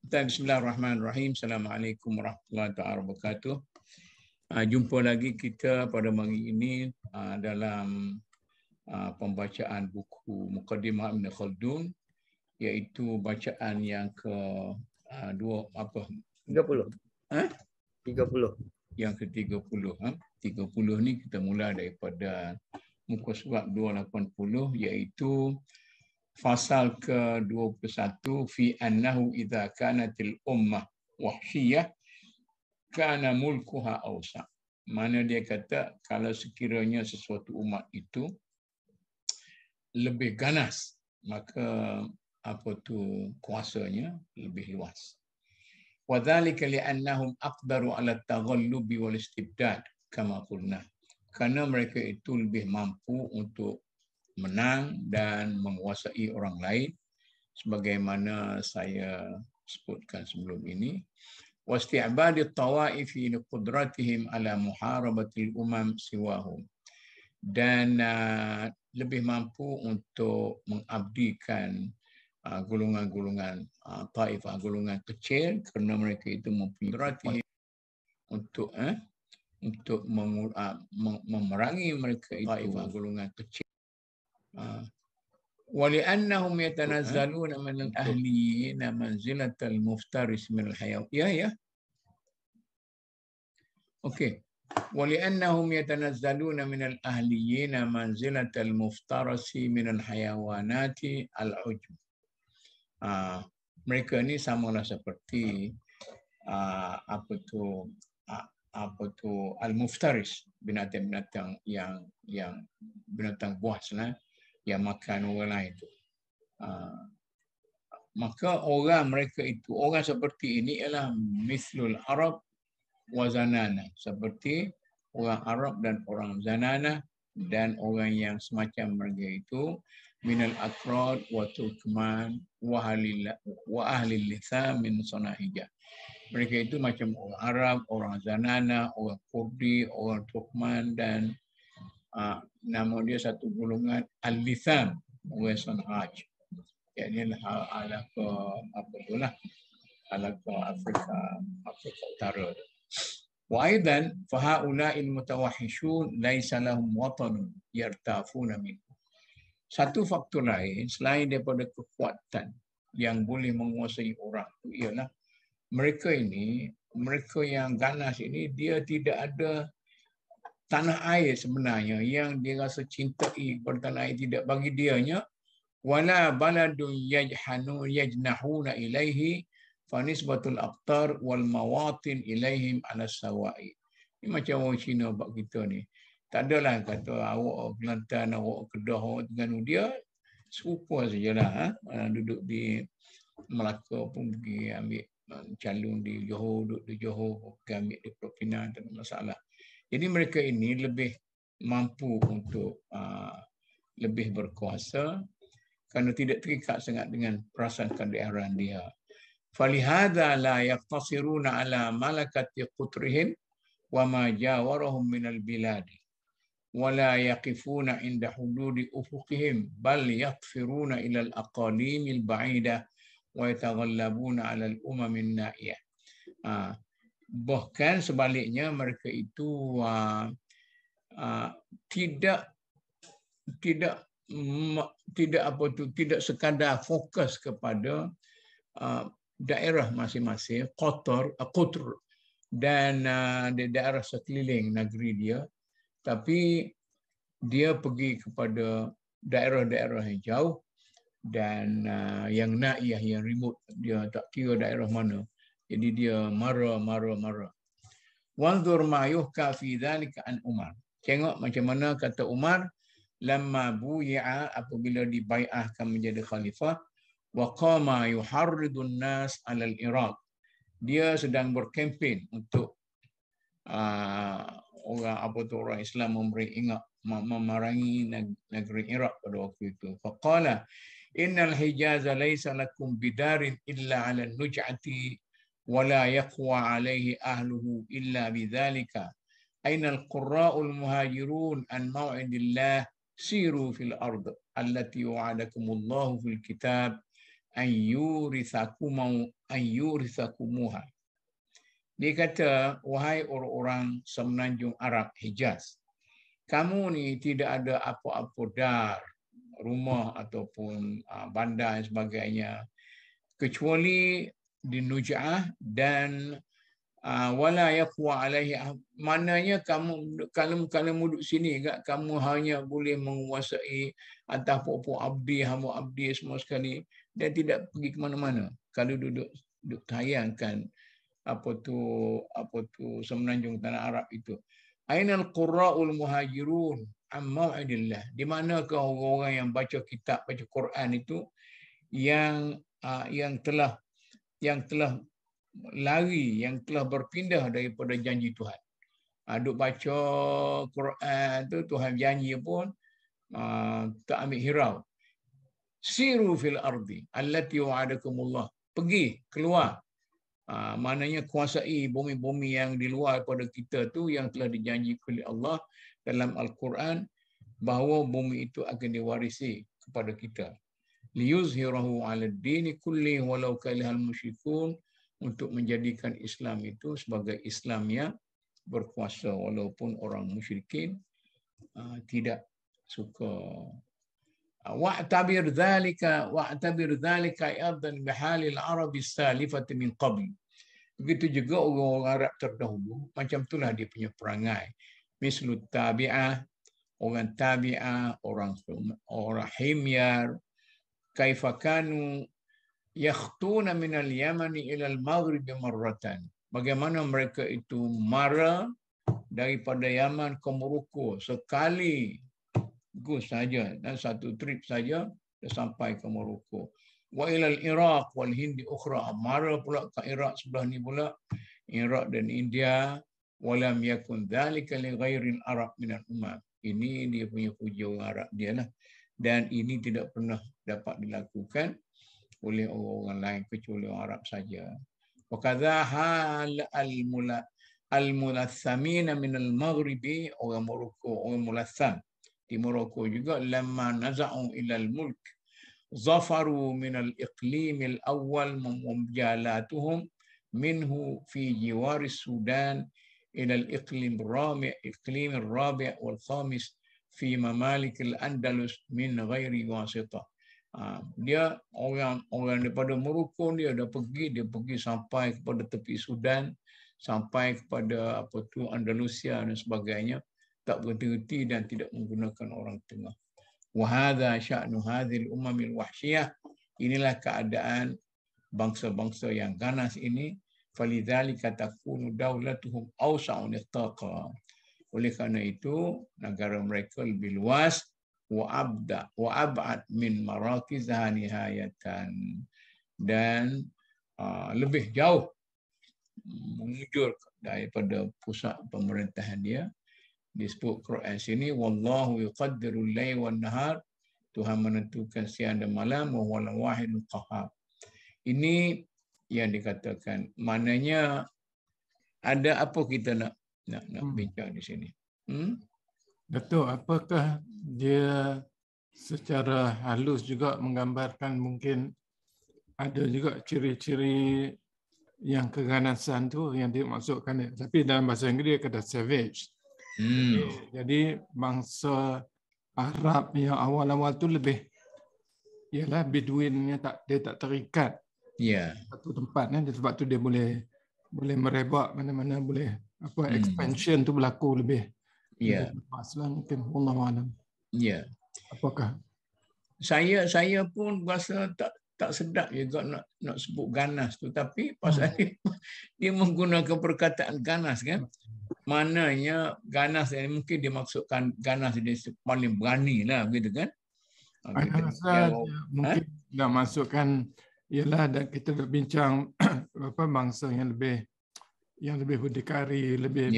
Bismillahirrahmanirrahim. Assalamualaikum warahmatullahi wabarakatuh. Jumpa lagi kita pada hari ini dalam pembacaan buku Muqaddimah Ibn Khaldun, iaitu bacaan yang ke 30. 30. Yang ke-30. 30 ni kita mula daripada muka surat 280, iaitu fasal ke-21 fi annahu idza kanatil ummah wahsyiyah kana mulkuha awsa. Mana dia kata kalau sekiranya sesuatu umat itu lebih ganas, maka kuasanya lebih luas. Wa dzalika li'annahum aqdaru 'ala at-taghallubi wal istibdad kama qulna. Karena mereka itu lebih mampu untuk menang dan menguasai orang lain, sebagaimana saya sebutkan sebelum ini. Wasti'badi at-tawa'ifi liqudratihim ala muharabatil umam siwahum. Dan lebih mampu untuk mengabdikan golongan-golongan taifah, golongan kecil, kerana mereka itu mempunyai untuk memerangi mereka itu taifah, golongan kecil. ولأنهم يتنزلون من الأهليين منزلة المفترس من الحيوان. ولأنهم يتنزلون من الأهليين منزلة المفترس من الحيوانات العجم. Mereka ni samalah seperti al-muftaris, binatang-binatang yang binatang buas lah, yang makan orang lain itu. Maka mereka itu, orang seperti ini ialah mislul Arab wa zanana, seperti orang Arab dan orang zanana, dan orang yang semacam mereka itu minal akrad wa turkman wa ahli litham min sanahija. Mereka itu macam orang Arab, orang zanana, orang Kurdi, orang Turkman, dan nama dia satu golongan al-litham wa sanhaj. Iaitu ala ke Afrika Utara. Wa aidan fa haula'il mutawahhishun laisa lahum watanun yartafuna min. Satu faktor lain selain daripada kekuatan yang boleh menguasai orang itu ialah mereka yang ganas ini, dia tidak ada tanah air sebenarnya yang dia rasa cintai kepada tanah air, tidak bagi dianya. Wala baladun yajnahuna ilaihi fa nisbatul aqtar wal mawatin ilaihim ala sawa'i. Ini macam orang Cina buat kita ni. Tak adalah kata awak Kelantan, awak Kedah, awak Terengganu, dia serupa sajalah. Duduk di Melaka pun pergi ambil calon di Johor, duduk di Johor, pergi ambil di Pulau Pinang, tak ada masalah. Jadi mereka ini lebih mampu untuk lebih berkuasa kerana tidak terikat sangat dengan perasaan kedaerahan dia. Falihada la yaqtasiruna ala malakati qutrihim wa ma jawarahum minal biladi wa la yaqifuna inda hududi ufuqihim bal yaqfiruna ila al-aqalimil ba'idah wa yataghallabuna ala al-umamin na'iyah. Bahkan sebaliknya mereka itu tidak sekadar fokus kepada daerah masing-masing, qutr dan di daerah sekeliling negeri dia, tapi dia pergi kepada daerah-daerah yang jauh dan yang naiyah, yang remote, dia tak kira daerah mana. Jadi dia mara. Wanzur ma yuhka fi dhalika an Umar. Tengok macam mana kata Umar lamma buyi'a, apabila dibai'ahkan menjadi khalifah, wa qama yuharridun nas 'ala al-Iraq. Dia sedang berkempen untuk orang Islam memerangi negeri Iraq pada waktu itu. Faqala innal Hijaz laysa lakum bidarin illa 'ala an-nuj'ati wa la yaqwa 'alayhi ahluhu illa bidzalika. Aina al-qurra'ul muhajirun an maw'idillah siru fil ard allati wa'adakumullahu fil kitab ayyurisakumuha. Dia kata, wahai orang-orang semenanjung Arab Hijaz, kamu ni tidak ada apa-apa dar, rumah ataupun bandar dan sebagainya, kecuali di Nuj'ah dan wala yaqwa alaihi, maknanya kamu kalau duduk sini kamu hanya boleh menguasai atas pokok abdi, hamba abdi semua sekali dan tidak pergi ke mana-mana. Kalau duduk tayangkan apa tu semenanjung tanah Arab itu. Ainal qurra'ul muhajirun am mau'idillah. Di manakah orang-orang yang baca kitab, baca Quran itu yang telah lari, yang telah berpindah daripada janji Tuhan. Duk baca Quran tu Tuhan janji pun tak ambil hirau. Siru fil ardi allati wa'adakumullah. Pergi keluar. Maknanya kuasai bumi-bumi yang di luar pada kita tu yang telah dijanjikan oleh Allah dalam Al-Quran bahawa bumi itu akan diwarisi kepada kita. Liyuzhirahu 'ala ad-dini kulli walau karihal musyrikun, untuk menjadikan Islam itu sebagai Islam yang berkuasa walaupun orang musyrikin tidak suka. Wa'tabir dhalika aidan bihalil Arabi salifati min qabl. Begitu juga orang-orang Arab terdahulu, macam itulah dia punya perangai. Mislu tabi'ah, orang tabi'ah, orang himyar, kaifa kanu yakhtuna min al-Yamani ila al-Maghrib marratan. Bagaimana mereka itu mara daripada Yaman ke Morocco sekali saja, dan satu trip saja dah sampai ke Morocco. Wa ila al-Iraq wal Hindi ukhra, mara pula ke Iraq sebelah ni pula, Iraq dan India. Walam yakun dhalika li ghairil Arab min al-umam. Ini dia punya puja orang Arab dia lah, dan ini tidak pernah dapat dilakukan oleh orang lain kecuali orang Arab saja. Wa kadza hal al-mulathamina min al-Maghribi, orang Morocco, orang Mulatham di Morocco juga, lamma naza'u ila al-mulk zafaru min al-iqlim al-awwal mumjalatuhum minhu fi jiwar Sudan ila al-iqlim al-rabi' wal-khamis fi mamalik al-Andalus min ghairi wasitah. Dia orang daripada Morocco, dia pergi sampai kepada tepi Sudan, sampai kepada Andalusia dan sebagainya, tak berhenti dan tidak menggunakan orang tengah. Wa hadza sya'nu hadhil umamil wahsyiyah. Inilah keadaan bangsa-bangsa yang ganas ini. Falidzalika takunu daulatuhum awsa'u nitaqa. Oleh kerana itu negara mereka lebih luas, wa ab'ad min marakizha nihayatan, dan lebih jauh mengujur daripada pusat pemerintahan dia. Disebut Quran sini, wallahu yuqaddirul layl wan nahar, Tuhan menentukan siang dan malam, wa huwal wahidul qahhar. Ini yang dikatakan, maknanya ada apa kita nak bincang di sini? Datuk, apakah dia secara halus juga menggambarkan mungkin ada juga ciri-ciri yang keganasan tu yang dimaksudkan, tapi dalam bahasa Inggeris dia kata savage. Jadi bangsa Arab yang awal-awal tu lebih ialah Bedouinnya, dia tak terikat satu tempat kan, sebab tu dia boleh merebak mana-mana, boleh expansion tu berlaku lebih lepas lah mungkin. Wallahu a'lam. Apakah saya pun rasa tak sedap juga nak sebut ganas tu, tapi pasal dia menggunakan perkataan ganas kan. Maknanya ganas ini mungkin dimaksudkan ganas dia paling berani lah begitu kan. Mungkin nak masukkan ialah kita berbincang bangsa yang lebih berdikari, lebih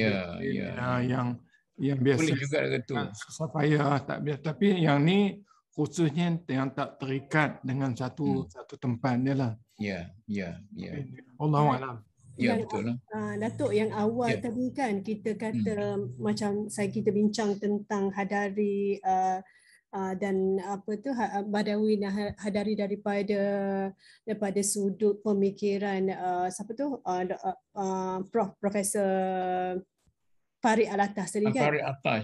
yang biasa boleh juga gitu. Susah payah tak biasa, tapi yang ni khususnya yang tak terikat dengan satu tempat dia lah. Allahu a'lam. Betul lah. Datuk, yang awal tadi kan kita kata macam kita bincang tentang hadari dan apa tu Badawi dan Hadari daripada sudut pemikiran siapa tu Profesor Farid Alatas tadi kan. Farid atas.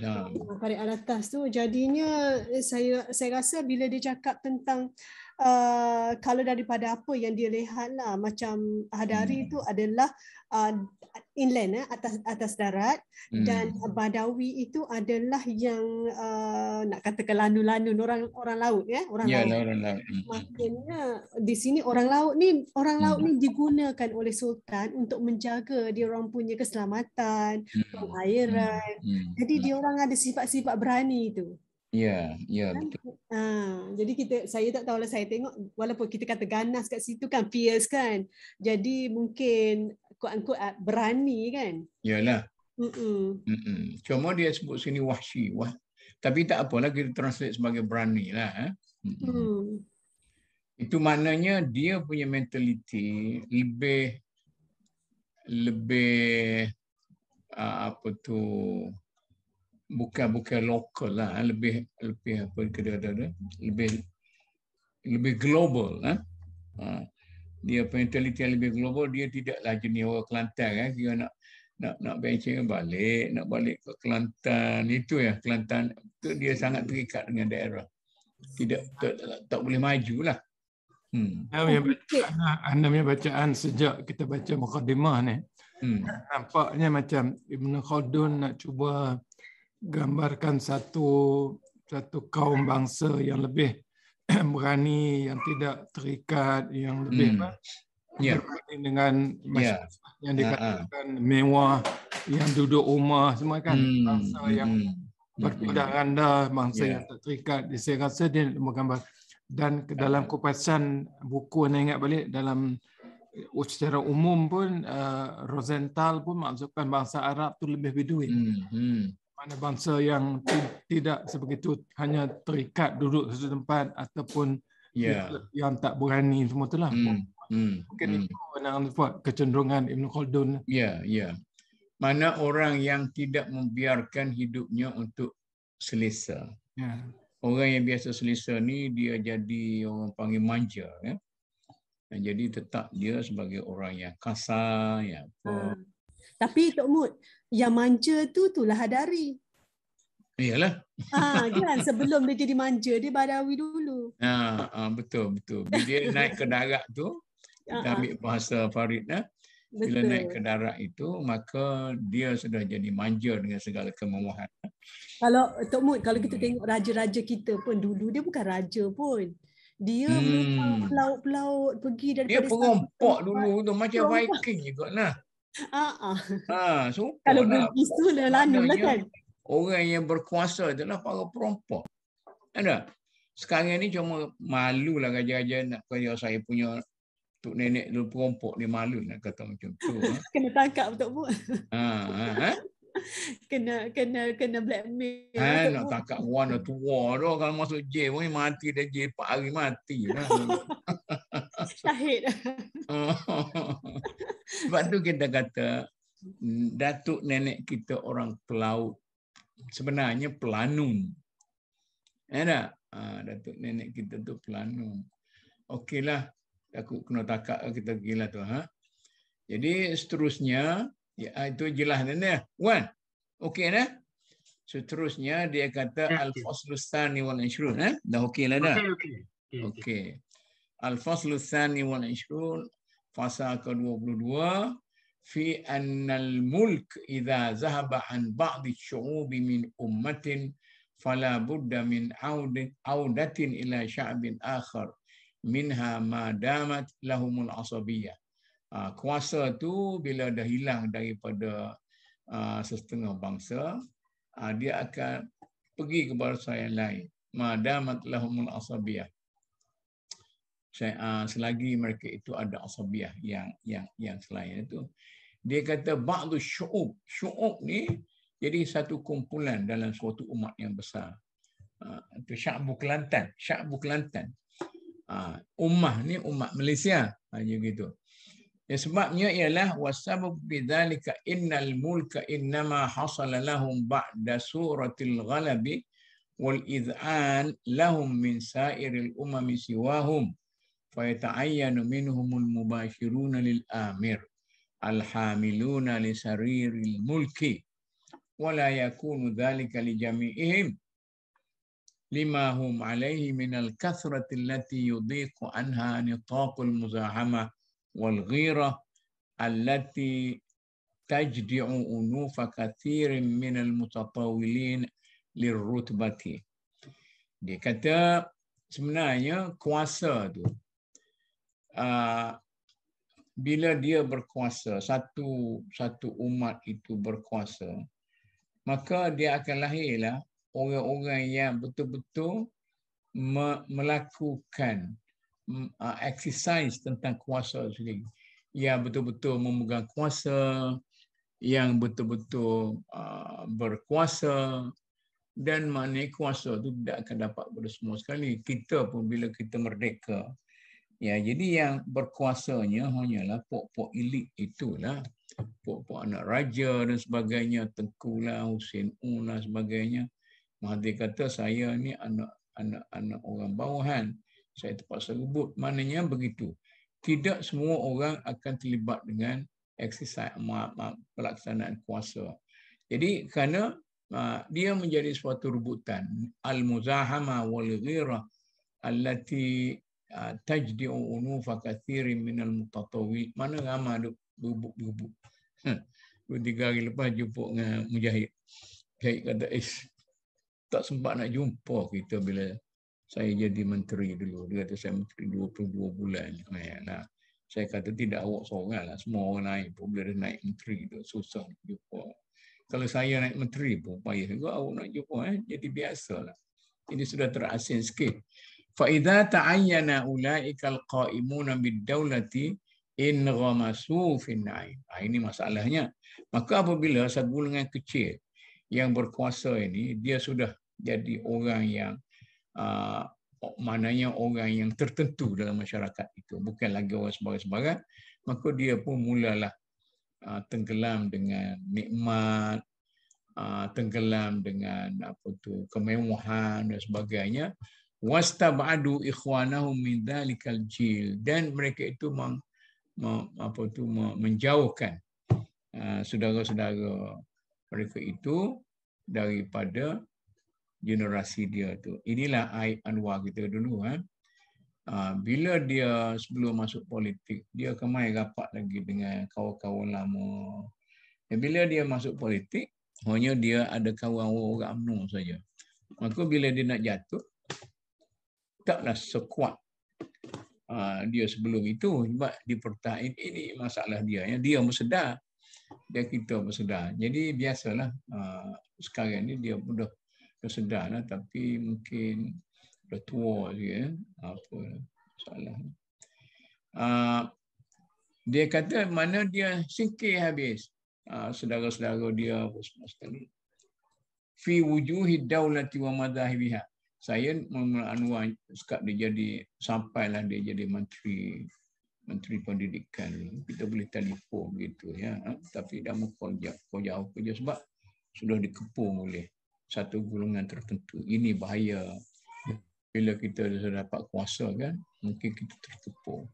Farid Alatas tu jadinya saya rasa bila dia cakap tentang kalau daripada apa yang dia lihat lah, macam Hadari tu adalah inland, atas darat, dan Badawi itu adalah yang nak katakan lanun-lanun orang laut, orang laut. Maknanya di sini orang laut ni digunakan oleh sultan untuk menjaga dia orang punya keselamatan, pengairan. Jadi dia orang ada sifat-sifat berani tu. Ya, betul. Jadi saya tak tahulah, saya tengok walaupun kita kata ganas kat situ kan, fierce kan. Jadi mungkin quote-unquote berani kan. Yalah. Cuma dia sebut sini wahsy. Tapi tak apalah, kita translate sebagai berani lah. Itu maknanya dia punya mentaliti lebih apa tu, bukan lokal lah, lebih apa kata lebih global. Dia mentaliti yang lebih global. Dia tidaklah jenis orang Kelantan kan, dia nak benceng balik ke Kelantan. Itu ya, Kelantan tu dia sangat terikat dengan daerah, tak boleh maju lah. Anda punya bacaan sejak kita baca Muqaddimah ni, nampaknya macam Ibn Khaldun nak cuba gambarkan satu kaum bangsa yang lebih berani, yang tidak terikat, yang lebih berbanding dengan masyarakat yang dikatakan mewah, yang duduk rumah semua kan, bangsa yang berpindah-ganda, bangsa yang tak terikat. Saya rasa dia menggambar. Dan dalam kupasan buku yang ingat balik, dalam secara umum pun Rosenthal pun maksudkan bangsa Arab tu lebih Bedouin. Mana bangsa yang tidak sebegitu hanya terikat duduk satu tempat, ataupun yang tak berani semua itulah. Mungkin itu yang buat kecenderungan Ibn Khaldun. Mana orang yang tidak membiarkan hidupnya untuk selesa. Orang yang biasa selesa ni dia jadi orang panggil manja, Dan jadi tetap dia sebagai orang yang kasar, yang apa. Tapi Tok Mut, yang manja itulah Hadari. Iyalah. Kan sebelum dia jadi manja, dia Badawi dulu. Betul. Bila dia naik ke darat tu, kita ambil bahasa Farid, bila naik ke darat itu, maka dia sudah jadi manja dengan segala kemewahan. Kalau Tok Mut, kalau kita tengok raja-raja kita pun dulu, dia bukan raja pun. Dia memang pelaut-pelaut pergi daripada dia perompak dulu tu, macam Viking juga lah. Kalau Bugis tu dah lanun lah kan. Orang yang berkuasa adalah para perompak. Ada. Sekarang ni cuma malu lah raja-raja nak kaya saya punya tok nenek dulu perompak, dia malu nak kata macam tu. Kena tangkap Tok Mut. Kena blackmail. Nak tangkap orang dah tua dah, kalau masuk jail pun mati dah, jail 4 hari mati lah. Syahid. Sebab tu kita kata datuk nenek kita orang pelaut, sebenarnya pelanung. Datuk nenek kita tu pelanung. Okeylah, aku kena tangkap kita gila tu. Jadi seterusnya, itu jelas nenek. Wan, okey dah. Seterusnya dia kata al-faslus tsani wal 20. Dah okeylah dah. Okey. Al-faslus tsani wal 20, fasal ke-22, fi annal mulk idza zahaba an ba'd asy-syu'ub min ummatin fala budda min audatin ila sya'bin akhar minha ma damat lahumul asabiyyah. Kuasa tu bila dah hilang daripada setengah bangsa, dia akan pergi ke bangsa yang lain. Ma damat lahumul asabiyyah. Selagi mereka itu ada asabiyah yang selain itu. Dia kata ba'du syu'ub. Syu'ub ni jadi satu kumpulan dalam suatu umat yang besar. Itu Sya'bu Kelantan. Sya'bu Kelantan. Ummah ni umat Malaysia. Hanya gitu. Ya, sebabnya ialah wasabab bidzalika innal mulka innama hasala lahum ba'da suratil ghalabi والإذعان لهم من سائر الأمم سواهم فيتعين منهم المباشرون للآمر الحاملون لسرير الملك ولا يكون ذلك لجميعهم لما هم عليه من الكثرة التي يضيق عنها نطاق المزاحمة والغيرة التي تجدع أنوف كثير من المتطاولين للرتبة. Dia kata sebenarnya kuasa tu bila dia berkuasa, satu umat itu berkuasa, maka dia akan lahirlah orang-orang yang betul-betul melakukan exercise tentang kuasa sendiri, yang betul-betul memegang kuasa, yang betul-betul berkuasa, dan maknanya kuasa itu tidak akan dapat pada semua sekali. Kita pun bila kita merdeka, ya, jadi yang berkuasanya hanyalah pok-pok elit itulah, pok-pok anak raja dan sebagainya, Tengku lah, Hussein lah sebagainya. Mahathir kata saya ni anak orang bawahan, saya terpaksa rebut. Maknanya begitu. Tidak semua orang akan terlibat dengan eksersis pelaksanaan kuasa. Jadi kerana dia menjadi suatu rebutan, al-muzahama wal ghirah allati tajdi'u unufa kathirin minal mutatawwi. Mana ramai duk bubuk-bubuk. 2-3 hari lepas jumpa dengan Mujahid. Mujahid kata, tak sempat nak jumpa kita bila saya jadi menteri dulu. Dia kata saya menteri 22 bulan. Nah, saya kata tidak awak seorang lah. Semua orang naik pun bila dia naik menteri tu susah nak jumpa. Kalau saya naik menteri pun payah juga awak nak jumpa. Jadi biasalah. Ini sudah terasing sikit. فَإِذَا تَعَيَّنَ أُولَٰئِكَ الْقَائِمُونَ بِالدَّوْلَةِ إِنْ غَمَسُوا فِي النَّعِيمِ. Ini masalahnya. Maka apabila satu golongan kecil yang berkuasa ini, dia sudah jadi orang yang maknanya orang yang tertentu dalam masyarakat itu, bukan lagi orang sebarang-sebarang, maka dia pun mulalah tenggelam dengan nikmat, tenggelam dengan kemewahan dan sebagainya. Wastab'adu ikhwanahum min dhalikal jil, dan mereka itu menjauhkan saudara-saudara mereka itu daripada generasi dia tu. Inilah aib Anwar kita dulu. Bila dia sebelum masuk politik, dia kemai rapat lagi dengan kawan-kawan lama. Dan bila dia masuk politik, hanya dia ada kawan orang UMNO saja. Maka bila dia nak jatuh, taklah sekuat dia sebelum itu. Sebab dipertahankan, ini masalah dia. Dia bersedar, dia kita bersedar. Jadi biasalah sekarang ni dia sudah sedar lah, tapi mungkin dah tua je. Apa masalah. Dia kata mana dia singkir habis saudara-saudara dia semua sekali. Fi wujuhid daulati wa madhahibiha. Saya Anwar sekap dia jadi, sampailah dia jadi menteri pendidikan. Kita boleh telefon begitu ya, tapi dah kau jauh kerja sebab sudah dikepung oleh satu golongan tertentu. Ini bahaya. Bila kita sudah dapat kuasa kan, mungkin kita terkepung.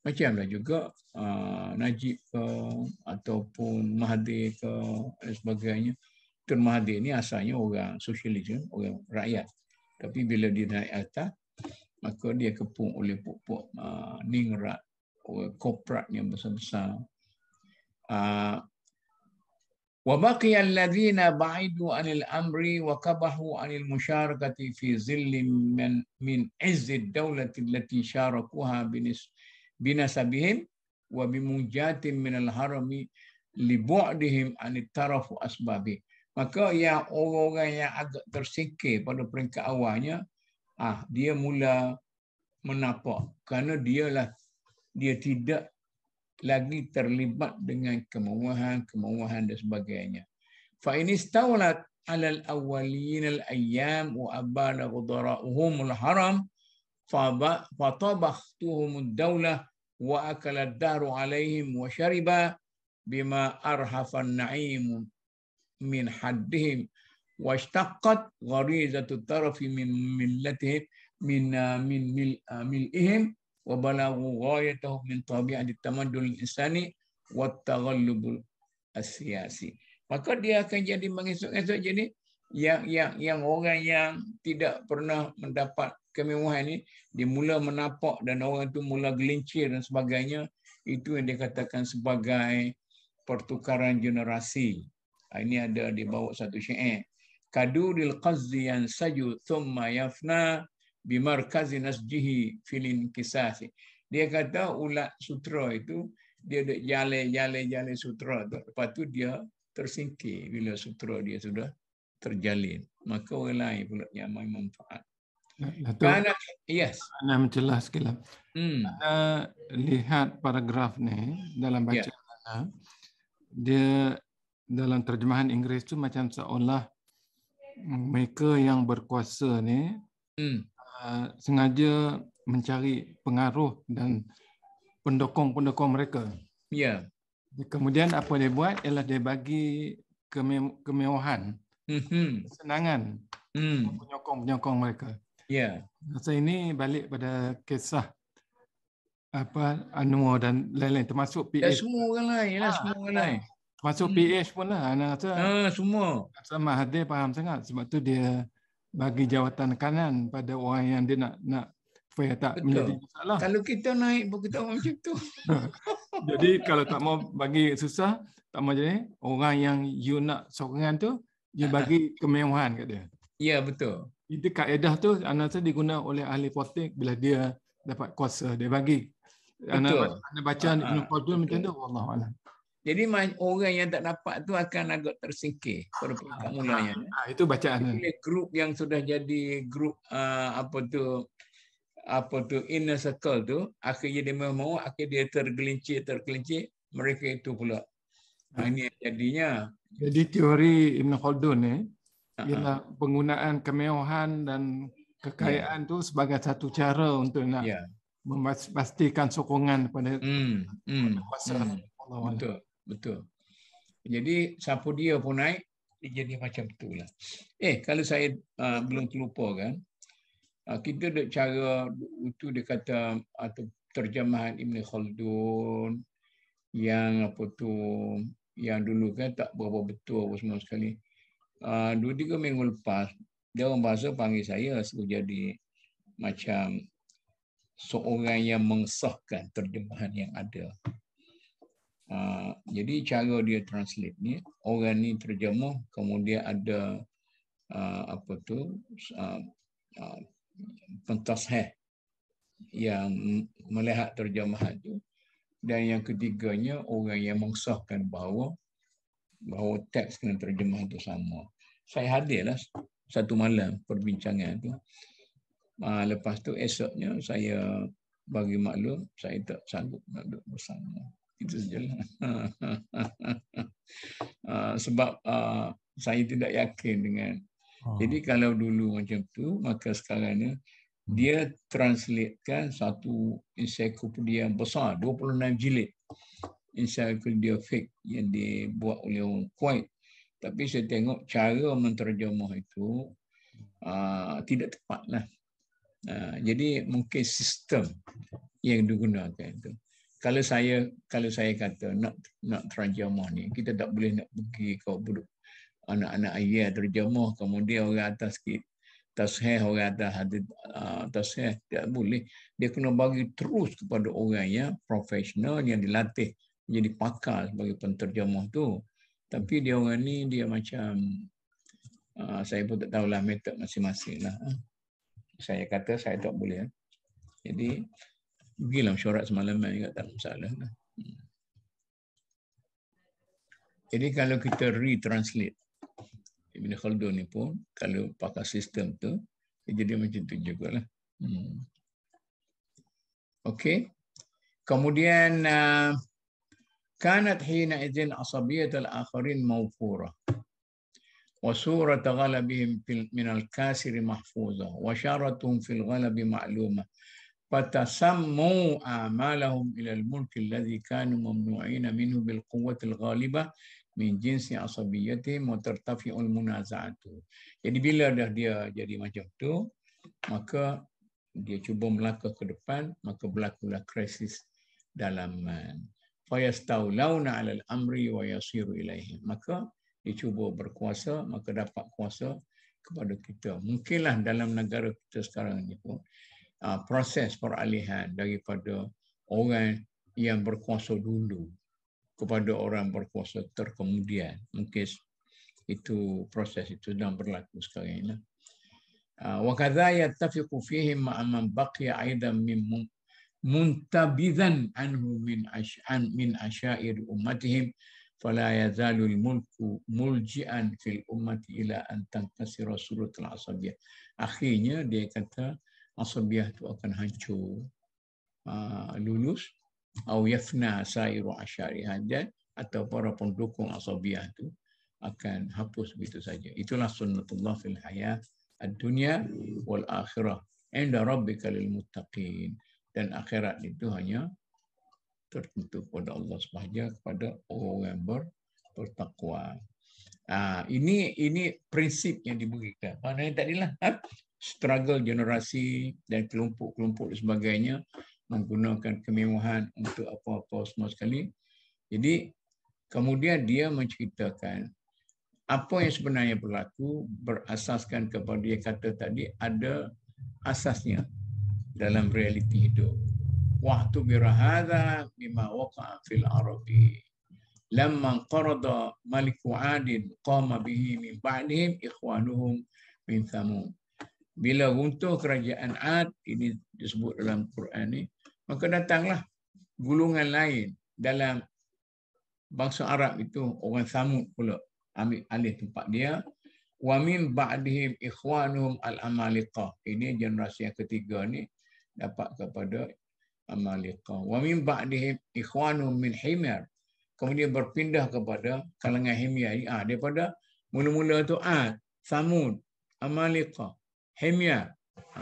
Macamlah juga Najib ke ataupun Mahathir ke dan sebagainya. Tun Mahathir ni asalnya orang sosialis, orang rakyat. Tapi bila dia naik atas, maka dia kepung oleh pokok ningrat, orang korporat yang besar-besar. وَبَقِيَ الَّذِينَ بَعِدُوا عَنِ الْأَمْرِ وَكَبَحُوا عَنِ الْمُشَارَكَةِ فِي ظِلٍّ مِنْ عِزِّ الدَّوْلَةِ الَّتِي شَارَكُوهَا بِنَسَبِهِمْ وَبِمُنْجَاتٍ مِنَ الْحَرَمِ لِبُعْدِهِمْ عَنِ التَّرَفُ أَسْبَابِهِ. Maka yang orang-orang yang agak tersingkir pada peringkat awalnya, dia mula menapak kerana dia tidak lagi terlibat dengan kemewahan dan sebagainya. Fa in istawlat 'ala al-awwalin al-ayyam wa abana qudara'uhum al-haram fa tabakhtuhum ad-daulah wa akala ad-daru 'alaihim wa shariba bima arhafa an-na'im min haddihim washtaqat gharizatu tarafi min millatihim min mil'ihim wa balaghu ghayatahum min tabi'ati tamaddul insani wa taghallubul siyasi. Maka dia akan jadi mengesok-esok jadi yang orang yang tidak pernah mendapat kemewahan ni, dia mula menapak dan orang tu mula gelincir dan sebagainya. Itu yang dikatakan sebagai pertukaran generasi. Ini ada di bawah satu syair. Kaduril qazzi yansaju thumma yafna bimarkazi nasjihi filin kisasi. Dia kata ulat sutera itu, dia duk jale sutera tu. Lepas tu dia tersingkir bila sutera dia sudah terjalin. Maka orang lain pula yang manfaat. Karena yes. Ana mencelah sikit. Ana lihat paragraf ni dalam bacaan Ana, dia dalam terjemahan Inggeris tu macam seolah mereka yang berkuasa ni sengaja mencari pengaruh dan pendukung-pendukung mereka. Ya. Kemudian apa dia buat ialah dia bagi kemewahan, kesenangan penyokong-penyokong mereka. Ya. Masa ini balik pada kisah Anwar dan lain-lain termasuk PH. Dan semua orang lain lah, semua orang lain. Masuk PH pun lah. Ana rasa semua. Sama Mahathir faham sangat. Sebab tu dia bagi jawatan kanan pada orang yang dia nak supaya tak menjadi masalah. Kalau kita naik pun kita orang macam tu. Jadi kalau tak mau bagi susah, tak mau jadi, orang yang you nak sokongan tu, dia bagi kemewahan kat dia. Ya, betul. Itu kaedah tu Ana rasa diguna oleh ahli politik bila dia dapat kuasa, dia bagi. Ana baca Ibn Khaldun macam tu, wallahualam. Jadi orang yang tak dapat tu akan agak tersingkir pada peringkat mulanya. Itu bacaan. Bila grup yang sudah jadi grup apa tu inner circle tu, akhirnya dia mau akhirnya dia tergelincir, mereka itu pula. Ini jadinya. Jadi teori Ibn Khaldun ni ialah penggunaan kemewahan dan kekayaan tu sebagai satu cara untuk nak memastikan sokongan pada kuasa. Betul. Jadi siapa dia pun naik, dia jadi macam itulah. Kalau saya belum terlupa kan, kita ada cara itu dia kata atau terjemahan Ibn Khaldun yang yang dulu kan tak berapa betul apa semua sekali. 2-3 minggu lepas dia orang bahasa panggil saya suruh jadi macam seorang yang mengesahkan terjemahan yang ada. Jadi cara dia translate ni, orang ni terjemah, kemudian ada pentasheh yang melihat terjemahan tu, dan yang ketiganya orang yang mengesahkan bahawa teks dengan terjemahan tu sama. Saya hadirlah satu malam perbincangan tu. Lepas tu esoknya saya bagi maklum saya tak sanggup nak duduk bersama. Itu sajalah. Sebab saya tidak yakin dengan. Jadi kalau dulu macam tu, maka sekarang ni dia translatekan satu ensiklopedia yang besar, 26 jilid. Ensiklopedia fiqh yang dibuat oleh orang Kuwait. Tapi saya tengok cara menterjemah itu tidak tepatlah. Jadi mungkin sistem yang digunakan itu. Kalau saya kata nak terjemah ni, kita tak boleh nak pergi kau anak-anak ayah terjemah, kemudian orang atas sikit tasheh, orang atas hadis tasheh, tak boleh. Dia kena bagi terus kepada orang yang profesional yang dilatih menjadi pakar sebagai penterjemah tu. Tapi dia orang ni dia macam saya pun tak tahulah metod masing-masing lah. Saya kata saya tak boleh. Jadi pergilah mesyuarat semalaman juga tak masalah. Jadi kalau kita retranslate Ibn Khaldun ni pun, kalau pakai sistem tu, jadi macam tu jugalah. Okey. Kemudian kanat hina idzin asabiyat al-akharin mawfura wa surat ghalabihim min al-kasir mahfuza wa syaratuhum fil ghalabi ma'lumah. فتسموا أعمالهم إلى الملك الذي كانوا ممنوعين منه بالقوة الغالبة min jinsi asabiyyati mutartafi'ul munaza'atu. Jadi bila dah dia jadi macam tu, maka dia cuba melangkah ke depan, maka berlakulah krisis dalaman. Fayastawlauna 'alal amri wa yasiru ilaihi. Maka dia cuba berkuasa, maka dapat kuasa kepada kita. Mungkinlah dalam negara kita sekarang ni pun proses peralihan daripada orang yang berkuasa dulu kepada orang berkuasa terkemudian. Mungkin itu proses itu sedang berlaku sekarang ini. Wa kadza yattafiqu fihi ma'a man baqiya aidan min muntabizan anhu min asyair ummatihim fala yazalu al-mulku mulji'an fil ummati ila an tantasira suratul asabiyah. Akhirnya dia kata asabiyah itu akan hancur, lulus, atau yafna sairu asyariha, atau para pendukung asabiyah itu akan hapus begitu saja. Itulah sunnatullah fil hayat ad-dunya wal akhirah inda rabbika lil muttaqin. Dan akhirat itu hanya tertentu kepada Allah sahaja, kepada orang yang bertakwa. Ini prinsip yang diberikan. Maknanya tadilah struggle generasi dan kelompok-kelompok dan sebagainya menggunakan kemewahan untuk apa-apa semua sekali. Jadi kemudian dia menceritakan apa yang sebenarnya berlaku berasaskan kepada dia kata tadi ada asasnya dalam realiti hidup. Waktu birahada bima waqa'a fil Arabi. Lamma qarada Maliku Adin qama bihi min ba'dihim ikhwanuhum min Thamud. Bila runtuh kerajaan Ad, ini disebut dalam Quran ni, maka datanglah gulungan lain dalam bangsa Arab itu, orang Thamud pula ambil alih tempat dia. Wa min ba'dihim ikhwanuhum al-Amaliqah. Ini generasi yang ketiga ni dapat kepada Amaliqah. Wa min ba'dihim ikhwanuhum min Himyar. Kemudian berpindah kepada kalangan Himyar. Daripada mula-mula tu Ad, Thamud, Amaliqah, Himyar.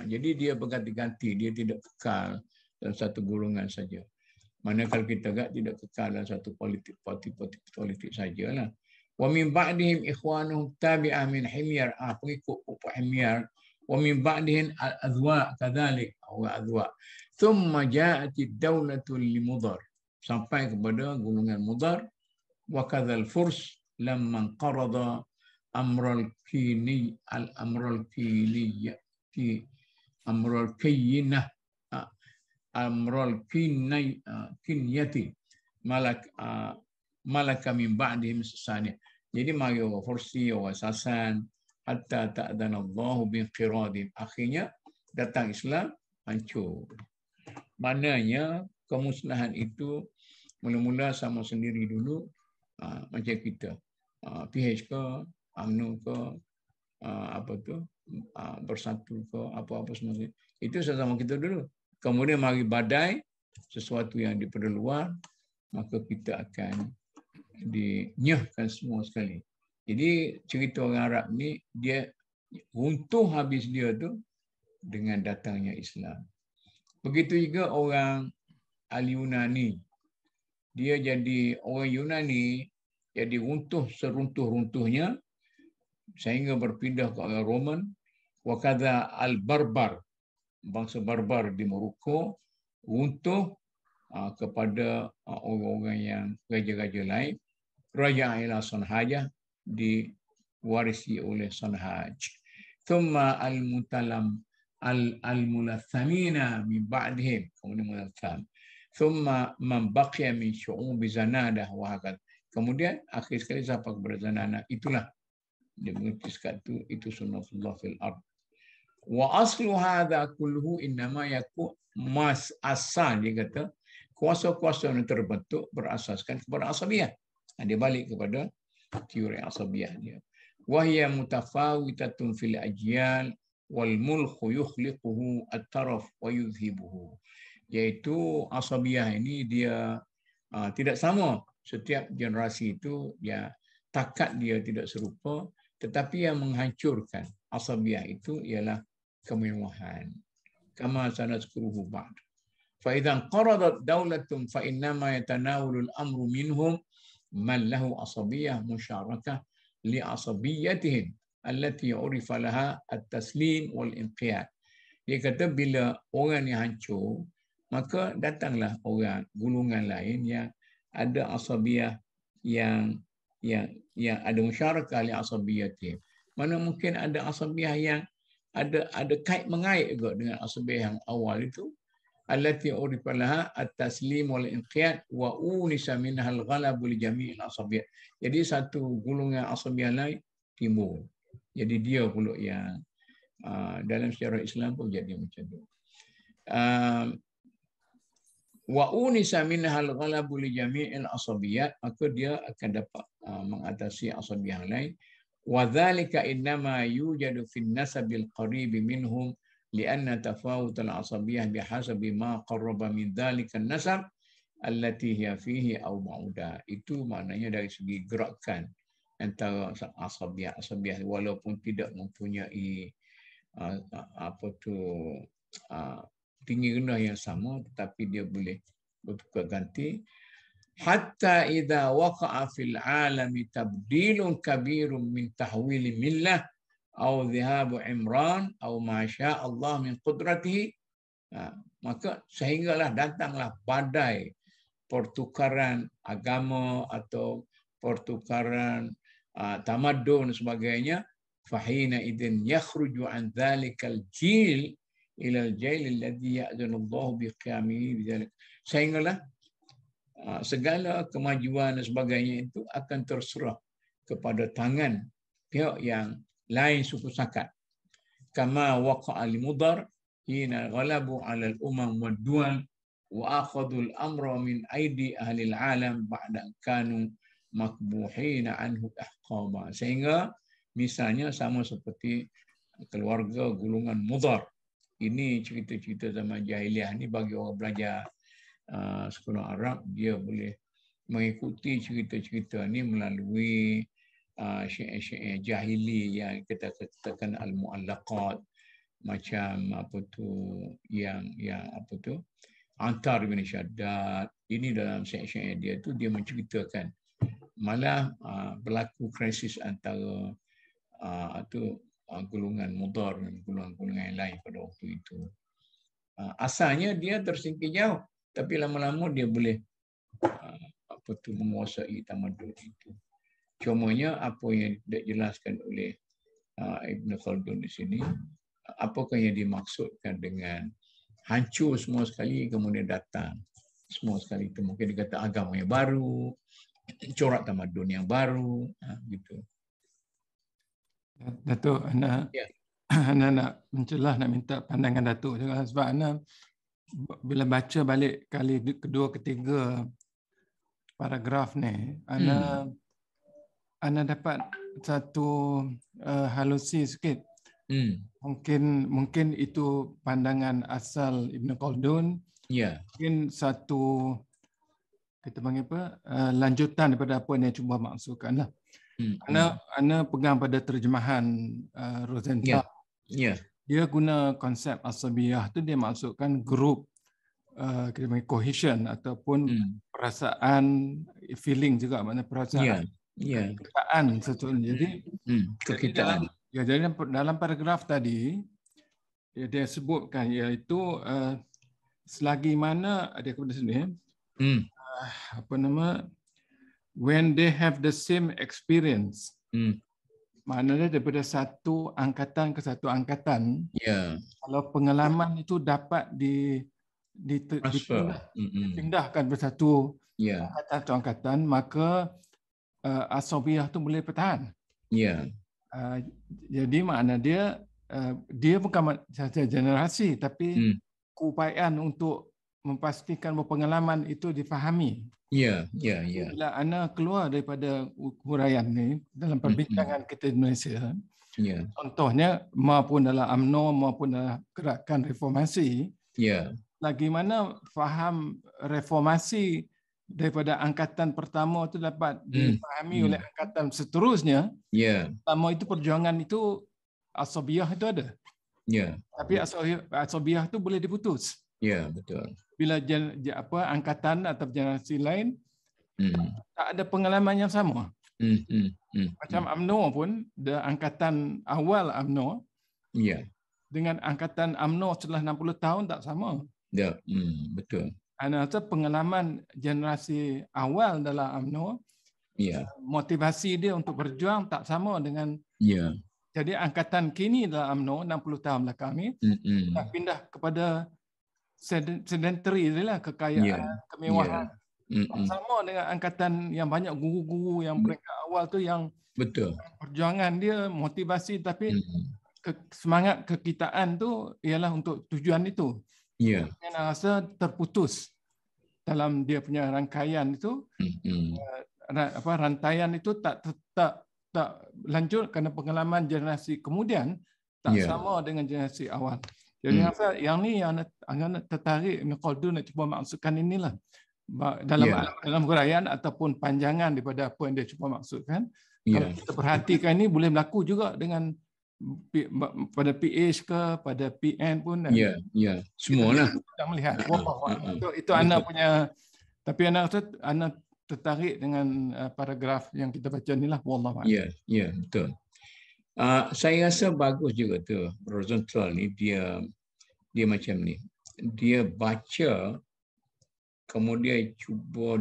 Jadi dia berganti-ganti, dia tidak kekal dalam satu golongan saja. Manakala kita tidak kekal dalam satu politik sajalah. Wa min ba'dihim ikhwanuhum tabi'ah min Himyar, pengikut Himyar. Wa min ba'dihim al-adwa kadzalik, adwa. Thumma ja'atid daulatul limudar, sampai kepada golongan Mudar. Wa kadzal Furs lamma qarada amral kini al-amral kiliyati amral kiyinah amral kinyati malaka min ba'dihim sasani. Jadi mari orang Fursi, orang Sasan, hatta ta'danallahu bin qiradim. Akhirnya datang Islam, hancur. Maknanya kemusnahan itu mula-mula sama sendiri dulu, macam kita. PH ke, UMNO ke, Bersatu ke, apa-apa semua. Itu sama kita dulu. Kemudian mari badai, sesuatu yang daripada luar, maka kita akan dinyahkan semua sekali. Jadi cerita orang Arab ni, dia runtuh habis dia tu dengan datangnya Islam. Begitu juga orang Al-Yunani. Dia jadi orang Yunani, jadi runtuh seruntuh-runtuhnya sehingga berpindah ke orang Roman. Wa kadza al-Barbar, bangsa Barbar di Morocco, runtuh kepada orang-orang yang raja-raja lain. Raja ila Sanhajah, diwarisi oleh Sanhaj. Thumma al-Mutalam al-Mulathamina min ba'dihim, kemudian Mulatham. Thumma man baqiya min syu'ubi Zanadah wa hakad. Kemudian akhir sekali sampai kepada Zanana. Itulah dia mengutuskan itu sunnatullah fil ard. Wa aslu hadha kulluhu innama yakun mas asal, dia kata kuasa-kuasa yang terbentuk berasaskan kepada asabiyah. Dia balik kepada teori asabiyah dia. Wa hiya mutafawitatun fil ajyal wal mulku yukhliquhu at-taraf wa yudhibuhu. Iaitu asabiyah ini dia tidak sama. Setiap generasi itu takat dia tidak serupa, tetapi yang menghancurkan asabiyah itu ialah kemewahan. Kama sanazkuruhu ba'd. Fa idzan qaradat daulatum fa innama yatanawalul amru minhum man lahu asabiyah musyarakah li asabiyatihim allati urifa laha at-taslim wal inqiyad. Dia kata bila orang yang hancur, maka datanglah orang golongan lain yang ada asabiyah yang ada musyarakah li asabiyatihim. Mana mungkin ada asabiyah yang ada kait mengait juga dengan asabiyah yang awal itu. Allati urifa laha at-taslim wal inqiyad wa unisa minha al-ghalab li jami'il asabiyat. Jadi satu golongan asabiyah lain timbul. Jadi dia pula yang dalam sejarah Islam pun jadi macam tu. Wa unisa minha al-ghalab li jami'il asabiyat, maka dia akan dapat mengatasi asabiyah lain. Wa dzalika innama yujadu fi an-nasabil qarib minhum lianna tafawut al-asabiyah bihasabi ma qarraba min dzalika an-nasab allati hiya fihi aw ma'uda. Itu maknanya dari segi gerakan antara asabiyah walaupun tidak mempunyai tinggi rendah yang sama, tetapi dia boleh bertukar ganti. Hatta idza waqa'a fil 'alami tabdilun kabirun min tahwil millah aw dhahabu imran aw ma syaa Allah min qudratihi, maka sehinggalah datanglah badai pertukaran agama atau pertukaran tamadun dan sebagainya. Fahina idzin yakhruju an dzalikal jil ila al-jail alladhi ya'zanu Allah bi qiyamihi bidzalik. Sehinggalah segala kemajuan dan sebagainya itu akan terserah kepada tangan pihak yang lain suku sakat. Kama waqa'a li-Mudar hina ghalabu 'ala al-umam wad-duwal wa akhadhu al-amra min aidi ahli al-'alam ba'da kanu makbuhina anhu ahqama. Sehingga misalnya sama seperti keluarga golongan Mudar. Ini cerita-cerita zaman jahiliah ni bagi orang belajar sekolah Arab, dia boleh mengikuti cerita-cerita ni melalui syair-syair jahili yang kita katakan al-mu'allaqat, macam yang Antar bin Shaddad. Ini dalam syair-syair dia tu dia menceritakan malah berlaku krisis antara golongan Mudar dan golongan yang lain pada waktu itu. Asalnya dia tersingkir jauh, tapi lama-lama dia boleh menguasai tamadun itu. Cumanya apa yang dijelaskan oleh Ibn Khaldun di sini, apakah yang dimaksudkan dengan hancur semua sekali kemudian datang semua sekali itu? Mungkin dikata agama yang baru, corak tamadun yang baru, gitu. Datuk, Ana nak mencelah, nak minta pandangan Datuk juga, sebab Ana bila baca balik kali kedua ketiga paragraf ni, Ana dapat satu halusi sikit. Mungkin itu pandangan asal Ibn Khaldun. Mungkin satu, kita panggil apa, lanjutan daripada apa yang cuba maksudkan lah. Ana pegang pada terjemahan Rosenthal. Dia guna konsep asabiyah tu, dia maksudkan grup, kita panggil cohesion ataupun perasaan, feeling juga, makna perasaan, kekitaan sebetulnya. Jadi kekitaan. Jadi dalam paragraf tadi dia sebutkan iaitu selagi mana dia kepada sini when they have the same experience. Maknanya daripada satu angkatan ke satu angkatan, kalau pengalaman itu dapat dipindahkan ke satu angkatan, maka asabiyah itu boleh bertahan. Jadi makna dia bukan sahaja generasi, tapi keupayaan untuk memastikan bahawa pengalaman itu difahami. Bila Ana keluar daripada huraian ni dalam perbincangan kita di Malaysia, contohnya maupun dalam UMNO maupun dalam gerakan reformasi, lagi mana faham reformasi daripada angkatan pertama itu dapat dipahami oleh angkatan seterusnya. Pertama itu perjuangan itu asabiyah itu ada. Tapi asabiyah itu boleh diputus. Betul. Bila angkatan atau generasi lain tak ada pengalaman yang sama. Macam UMNO pun, angkatan awal UMNO dengan angkatan UMNO setelah 60 tahun tak sama. Ya, betul. Ana rasa pengalaman generasi awal dalam UMNO, motivasi dia untuk berjuang tak sama dengan jadi angkatan kini dalam UMNO 60 tahun belakang ni dah pindah kepada sedentary lah, kekayaan, kemewahan. Tak sama dengan angkatan yang banyak guru-guru yang peringkat awal tu yang betul. Perjuangan dia, motivasi, tapi semangat kekitaan tu ialah untuk tujuan itu. Saya rasa terputus dalam dia punya rangkaian itu. Rantaian itu tak lanjut kerana pengalaman generasi kemudian tak sama dengan generasi awal. Jadi rasa yang ni yang Anda tertarik Ibn Khaldun nak cuba maksudkan inilah dalam huraian ataupun panjangan daripada apa yang dia cuba maksudkan. Kalau kita perhatikan ini boleh berlaku juga dengan pada PH ke, pada PN pun. Semualah. Kita melihat. Itu Anda punya, tapi Anda rasa Anda tertarik dengan paragraf yang kita baca ni lah. Wallahu a'lam. Ya, betul. Saya rasa bagus juga tu. Rosenthal ni dia macam ni. Dia baca, kemudian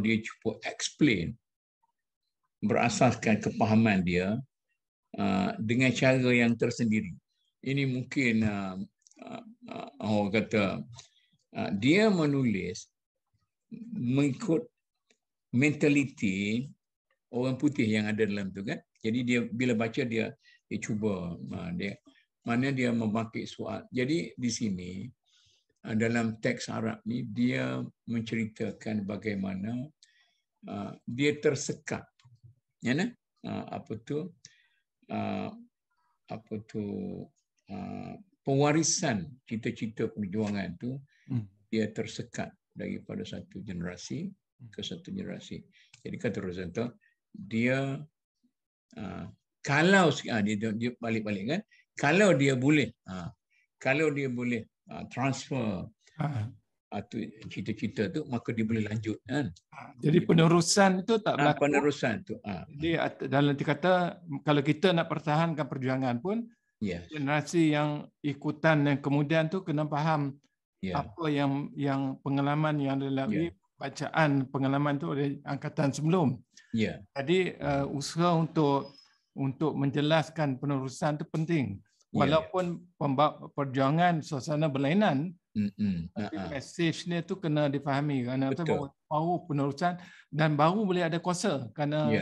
dia cuba explain berasaskan kepahaman dia dengan cara yang tersendiri. Ini mungkin orang kata dia menulis mengikut mentaliti orang putih yang ada dalam tu kan. Jadi dia bila baca dia cuba mana dia membangkit soal. Jadi di sini dalam teks Arab ni dia menceritakan bagaimana dia tersekat. Pewarisan cita-cita perjuangan tu dia tersekat daripada satu generasi ke satu generasi. Jadi kata Rosenthal, dia kalau dia balik-balik kan, kalau dia boleh transfer cita-cita tu, maka dia boleh lanjut kan. Jadi penerusan itu tak berlaku. Penerusan tu. Jadi dalam dikata kalau kita nak pertahankan perjuangan pun, generasi yang ikutan yang kemudian tu kena faham apa yang pengalaman yang dilalui, bacaan pengalaman tu oleh angkatan sebelum. Jadi usaha untuk menjelaskan penerusan itu penting. Walaupun perjuangan suasana berlainan, tapi mesejnya tu kena difahami kerana baru penerusan dan baru boleh ada kuasa kerana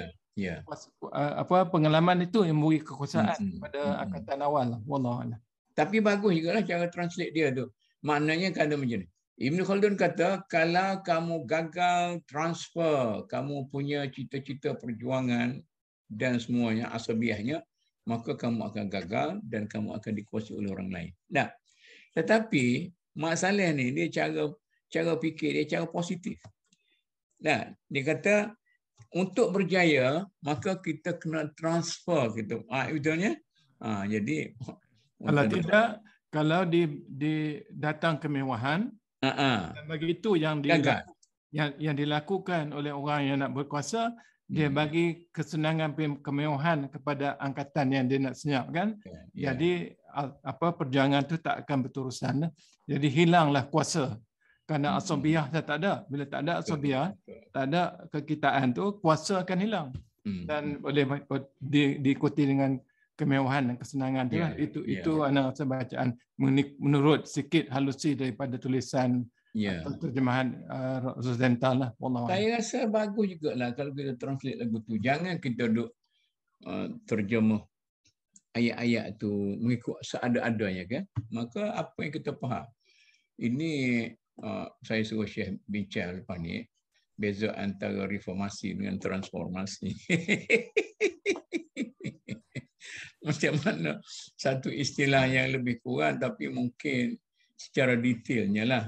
pengalaman itu yang memberi kekuasaan pada angkatan awal. Wallahu a'lam. Tapi bagus jugalah cara translate dia tu. Maknanya kata macam ni. Ibn Khaldun kata kalau kamu gagal transfer kamu punya cita-cita perjuangan dan semuanya asabiahnya, maka kamu akan gagal dan kamu akan dikuasai oleh orang lain. Nah, tetapi masalah ni dia cara fikir dia cara positif. Nah, dia kata untuk berjaya maka kita kena transfer gitu. Betulnya. Jadi kalau tidak, kalau datang kemewahan, dan begitu yang dilakukan oleh orang yang nak berkuasa, dia bagi kesenangan kemewahan kepada angkatan yang dia nak senyapkan. Jadi perjuangan tu tak akan berterusan. Jadi hilanglah kuasa. Kerana asabiah tak ada. Bila tak ada asabiah, tak ada kekitaan tu, kuasa akan hilang. Dan boleh diikuti dengan kemewahan dan kesenangan tu. Itu anak rasa bacaan menurut sikit halusi daripada tulisan atau terjemahan Rosenthal lah. Saya rasa bagus juga lah kalau kita translate lagu tu. Jangan kita duk terjemah ayat-ayat tu mengikut seada-adanya kan. Maka apa yang kita faham. Ini saya suruh Syekh bincang lepas ni. Beza antara reformasi dengan transformasi. Macam mana satu istilah yang lebih kurang tapi mungkin secara detailnya lah.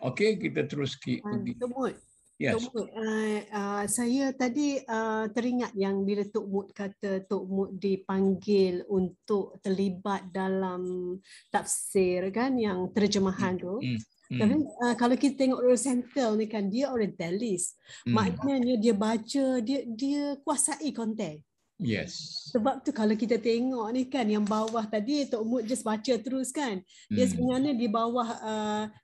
Okey, kita terus pergi. Saya tadi teringat yang bila Tok Mut kata Tok Mut dipanggil untuk terlibat dalam tafsir kan, yang terjemahan tu. Tapi kalau kita tengok Rosenthal ni kan, dia orientalis. Maknanya dia baca, dia kuasai konten. Yes. Sebab tu kalau kita tengok ni kan, yang bawah tadi Tok Mut just baca terus kan. Dia sebenarnya di bawah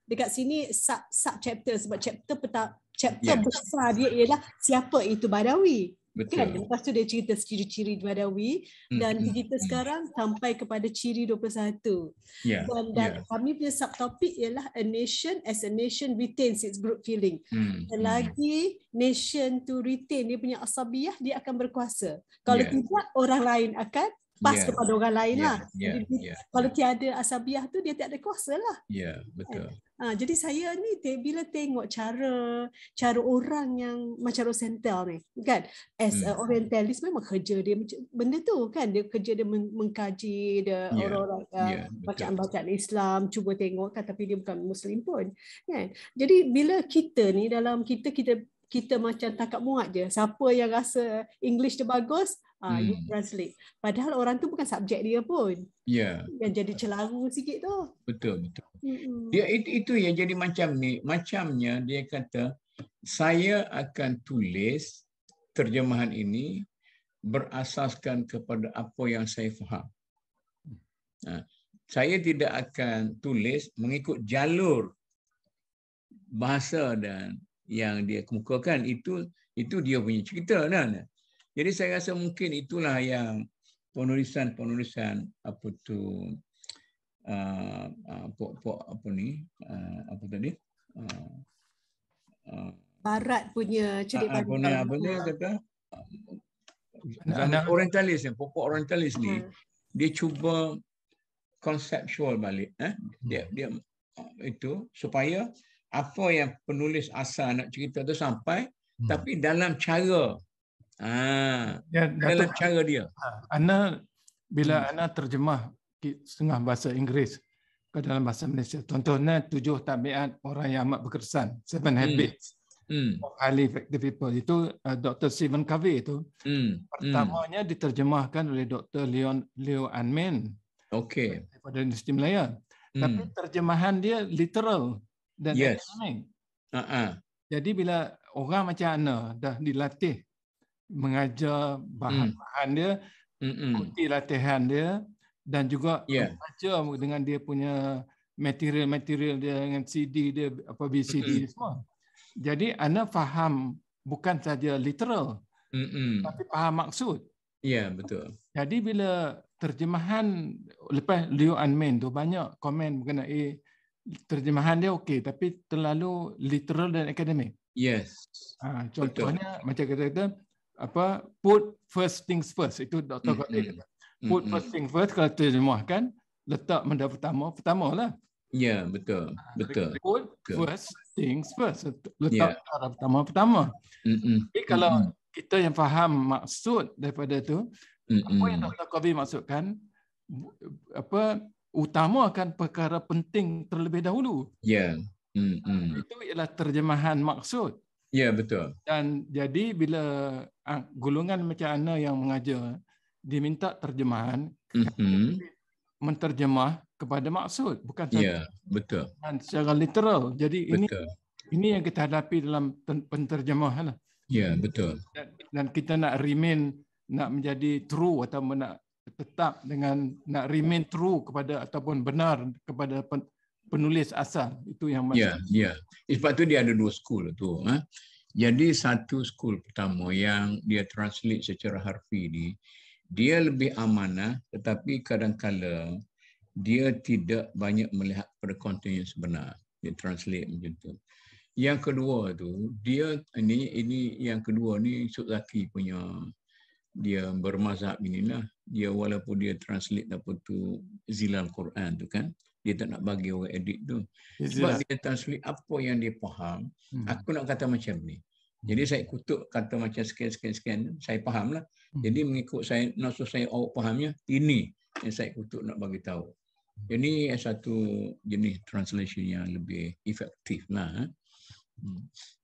dekat sini sub chapter, sebab chapter besar dia ialah siapa itu Badawi. Kan? Lepas tu dia cerita ciri-ciri Badawi dan kita sekarang sampai kepada ciri 21. Dan kami punya subtopik ialah a nation as a nation retains its group feeling. Selagi nation to retain dia punya asabiyah, dia akan berkuasa. Kalau tidak, orang lain akan kepada orang lain lah. Jadi kalau tiada asabiyah tu, dia tak ada kuasa lah. Betul. Jadi saya ni bila tengok cara orang yang macam Rosenthal ni kan, as a orientalis, memang kerja dia benda tu kan, dia kerja dia mengkaji dia orang-orang bacaan Islam, cuba tengok kan, tapi dia bukan Muslim pun kan. Jadi bila kita ni dalam kita macam takap muat je, siapa yang rasa English dia bagus, you translate. Padahal orang tu bukan subjek dia pun. Yang jadi celaru sikit tu. Betul. Dia itu yang jadi macam ni. Macamnya dia kata, saya akan tulis terjemahan ini berasaskan kepada apa yang saya faham. Saya tidak akan tulis mengikut jalur bahasa dan yang dia kemukakan. Itu dia punya cerita kan. Jadi saya rasa mungkin itulah yang penulisan apa tu Barat punya cerita apa ni kata orientalis, pokok orientalis ni dia cuba konseptual balik dia itu supaya apa yang penulis asal nak cerita tu sampai tapi dalam cara dalam cara dia. Ana bila ana terjemah setengah bahasa Inggeris ke dalam bahasa Malaysia, contohnya 7 tabiat orang yang amat berkesan, 7 habits of highly effective people, itu Dr. Stephen Covey itu. Pertamanya diterjemahkan oleh Dr. Leo Anmen daripada Universiti Malaya. Tapi terjemahan dia literal dan akademik. Jadi bila orang macam ana dah dilatih mengajar bahan-bahan dia, ikuti latihan dia dan juga membaca dengan dia punya material dia dengan CD dia, apa VCD semua. Jadi ana faham bukan saja literal, tapi faham maksud. Betul. Jadi bila terjemahan lepas Leo Anmen tu banyak komen mengenai terjemahan dia okey tapi terlalu literal dan akademik. Contohnya macam kata put first things first, itu Dr. Covey kata. Put first things first, kalau terjemahkan letak benda pertama lah. Betul. Put first things first, letak cara pertama. Jadi kalau kita yang faham maksud daripada tu, apa yang Dr. Covey maksudkan, utamakan perkara penting terlebih dahulu. Itu ialah terjemahan maksud. Betul. Dan jadi bila golongan macam ana yang mengajar diminta terjemahan, menterjemah kepada maksud, bukan saja betul. Dan secara literal. Jadi ini yang kita hadapi dalam penterjemahan. Betul. Dan kita nak remain, nak menjadi true atau nak tetap dengan nak remain true kepada ataupun benar kepada penulis asal, itu yang maksud. Sebab tu dia ada 2 school tu. Jadi satu school pertama yang dia translate secara harfi ni, dia lebih amanah tetapi kadang-kala dia tidak banyak melihat pada konten yang sebenar. Dia translate macam tu. Yang kedua tu, dia ini yang kedua ni Sudzaki punya, dia bermazhab inilah. Dia walaupun dia translate apa tu Zilal Quran tu kan, dia tak nak bagi orang edit tu. Sebab dia translate apa yang dia faham. Aku nak kata macam ni. Jadi saya kutuk kata macam sekian, saya faham lah. Jadi mengikut saya, nafsu saya awak fahamnya, ini yang saya kutuk nak bagi tahu. Ini satu jenis translation yang lebih efektif lah.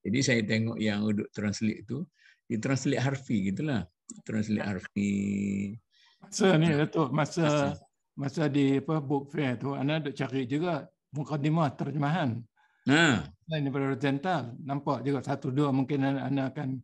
Jadi saya tengok yang duduk translate tu, dia translate harfi gitulah. Translate harfi. Masa ni Datuk, masa di book fair tu, ana duk cari juga mukadimah terjemahan. Selain daripada Rosenthal, nampak juga satu dua mungkin anda akan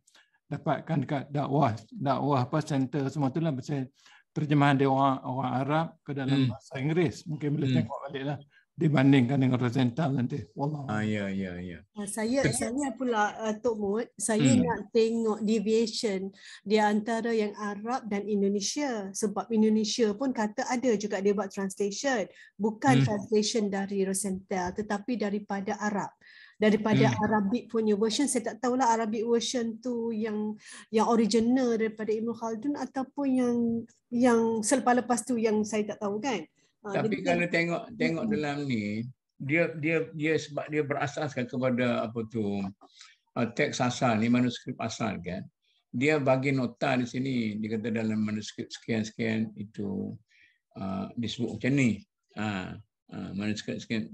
dapatkan dekat dakwah apa center semua itulah pasal terjemahan dia orang Arab ke dalam bahasa Inggeris. Mungkin boleh tengok baliklah dibandingkan dengan Rosenthal nanti. Wallah. Ya. Saya pula Tok Mut, saya nak tengok deviation di antara yang Arab dan Indonesia, sebab Indonesia pun kata ada juga dia buat translation, bukan translation dari Rosenthal tetapi daripada Arab. Daripada Arabic punya version, saya tak tahulah Arabic version tu yang original daripada Ibn Khaldun ataupun yang selepas-lepas tu yang saya tak tahu kan. Tapi kalau tengok dalam ni, dia sebab dia berasaskan kepada apa tu teks asal ni, manuskrip asal kan. Dia bagi nota di sini, dia kata dalam manuskrip sekian-sekian itu disebut macam ni. Manuskrip sekian.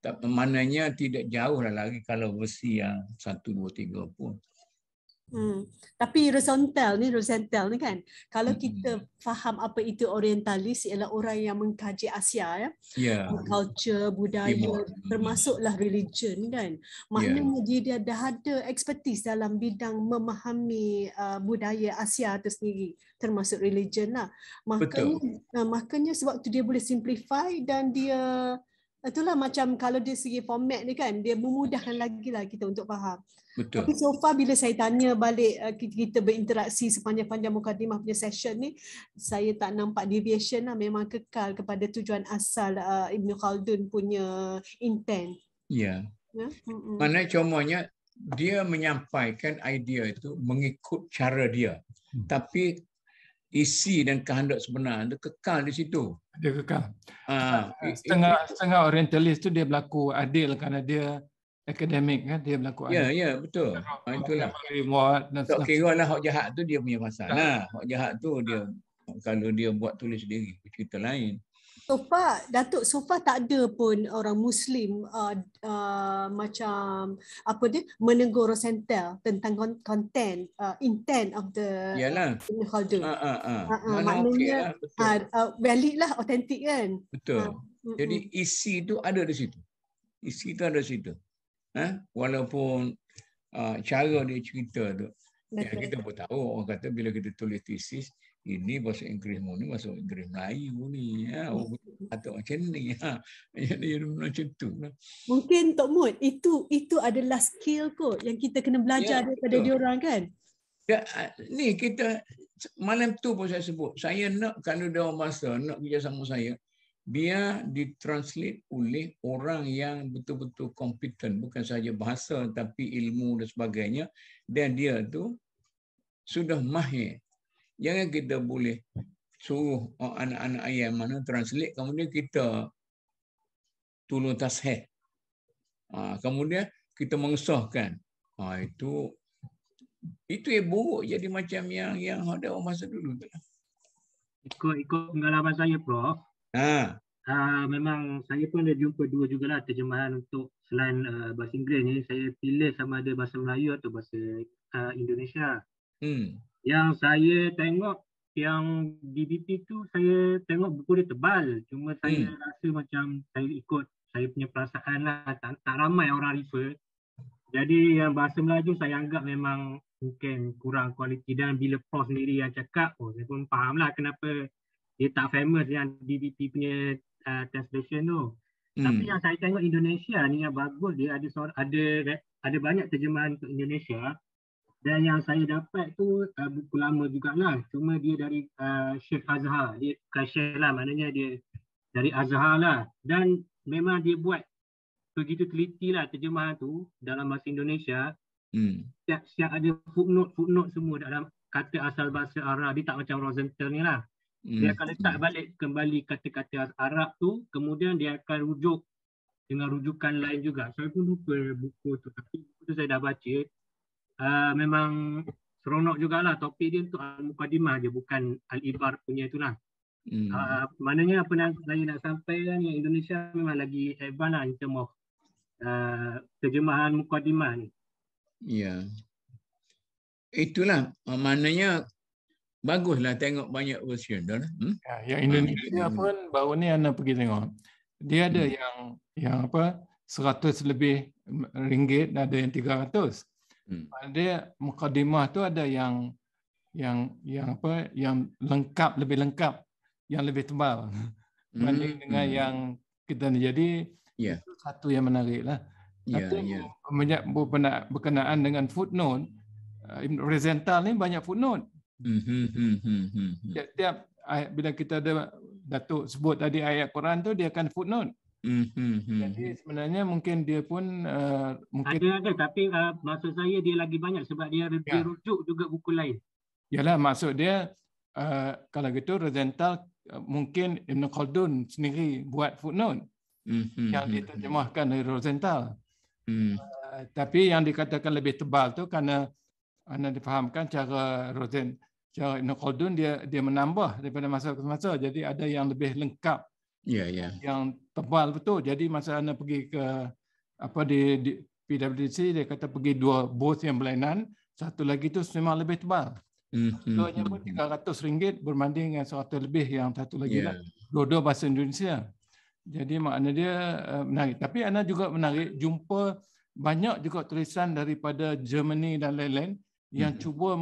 Maknanya tidak jauh lah lagi kalau versi yang 1, 2, 3 pun. Tapi Rosenthal ni kan, kalau kita faham apa itu orientalis, ialah orang yang mengkaji Asia culture, budaya, termasuklah religion kan. Maknanya dia dah ada expertise dalam bidang memahami budaya Asia itu sendiri, termasuk religion lah. Makanya sebab tu dia boleh simplify dan dia itulah macam kalau dia segi format ni kan, dia memudahkan lagi lah kita untuk faham. Betul. Tapi so far bila saya tanya balik, kita berinteraksi sepanjang-panjang mukadimah punya session ni, saya tak nampak deviation lah, memang kekal kepada tujuan asal Ibn Khaldun punya intent. Ya. Mana contohnya dia menyampaikan idea itu mengikut cara dia. Tapi isi dan kehendak sebenar itu kekal di situ. Dia kekal. Setengah orientalis tu dia berlaku adil kerana dia akademik kan, dia berlaku adil. Ya, betul. Itulah. Tak kira lah hak jahat tu dia punya pasal. Hak jahat tu dia kalau dia buat tulis sendiri, cerita lain. Datuk, so far tak ada pun orang Muslim macam apa dia menegur Rosenthal tentang content, intent of the Ibn Khaldun. Maknanya valid lah, authentic kan. Betul. Jadi isi tu ada di situ. Isi tu ada di situ. Walaupun cara dia cerita tu, kita pun tahu orang kata bila kita tulis tesis ini bahasa Inggeris ni bahasa Inggeris Melayu ni, atau macam ni, jadi macam tu. Mungkin Tok Mut itu adalah skill kot yang kita kena belajar daripada diorang kan. Ni kita malam tu pun saya sebut, saya nak kalau dia orang bahasa nak kerjasama saya, biar ditranslate oleh orang yang betul-betul kompeten, bukan saja bahasa tapi ilmu dan sebagainya, dan dia tu sudah mahir. Jangan kita boleh suruh anak-anak ayam mana translate, kemudian kita tolong tasheh. Kemudian kita mengesahkan. Itu yang buruk, jadi macam yang ada orang masa dulu tu. Ikut pengalaman saya, Prof. Memang saya pun ada jumpa dua jugalah terjemahan untuk selain bahasa Inggeris ni, saya pilih sama ada bahasa Melayu atau bahasa Indonesia. Yang saya tengok yang DBP tu, saya tengok buku dia tebal. Cuma saya rasa macam saya ikut saya punya perasaan lah, tak ramai orang refer. Jadi yang bahasa Melayu saya anggap memang mungkin kurang kualiti, dan bila Prof sendiri yang cakap, saya pun faham lah kenapa dia tak famous yang DBP punya translation tu. Tapi yang saya tengok Indonesia ni yang bagus, dia ada banyak terjemahan untuk Indonesia. Dan yang saya dapat tu buku lama jugalah. Cuma dia dari Syekh Azhar. Dia bukan Syekh lah, maknanya dia dari Azhar lah. Dan memang dia buat begitu teliti lah terjemahan tu dalam bahasa Indonesia. Siap ada footnote semua dalam kata asal bahasa Arab. Dia tak macam Rosenthal ni lah. Dia akan letak balik kembali kata-kata Arab tu. Kemudian dia akan rujuk dengan rujukan lain juga. Saya pun lupa buku tu. Tapi buku tu saya dah baca. Memang seronok jugalah, topik dia untuk Al-Muqaddimah je, bukan Al-Ibar punya itulah. Maknanya apa yang saya nak sampaikan, yang Indonesia memang lagi advance lah in term of terjemahan Muqaddimah ni. Ya. Itulah maknanya baguslah tengok banyak version dah. Yang Indonesia pun baru ni anda pergi tengok. Dia ada yang apa 100 lebih ringgit, ada yang 300. Dia mukadimah tu ada yang apa, yang lengkap, lebih lengkap, yang lebih tebal banding dengan yang kita ni. Jadi itu satu yang menarik lah. Tapi berkenaan dengan footnote, Ibn Rosenthal ni banyak footnote. Tiap ayat, bila kita ada Datuk sebut tadi ayat Quran tu, dia akan footnote. Jadi sebenarnya mungkin dia pun mungkin ada, tapi maksud saya dia lagi banyak sebab dia rujuk juga buku lain. Yalah, maksud dia kalau gitu Rosenthal mungkin Ibn Khaldun sendiri buat footnote yang diterjemahkan dari Rosenthal. Tapi yang dikatakan lebih tebal tu kerana anda difahamkan cara Ibn Khaldun dia menambah daripada masa ke masa. Jadi ada yang lebih lengkap, yang tebal betul. Jadi masa anda pergi ke apa di PwC, dia kata pergi dua booth yang berlainan, satu lagi tu memang lebih tebal. Dua-nya pun RM300 berbanding dengan 100 lebih yang satu lagi lah. Dua-dua bahasa Indonesia. Jadi makna dia menarik. Tapi anda juga menarik jumpa banyak juga tulisan daripada Germany dan lain-lain yang cuba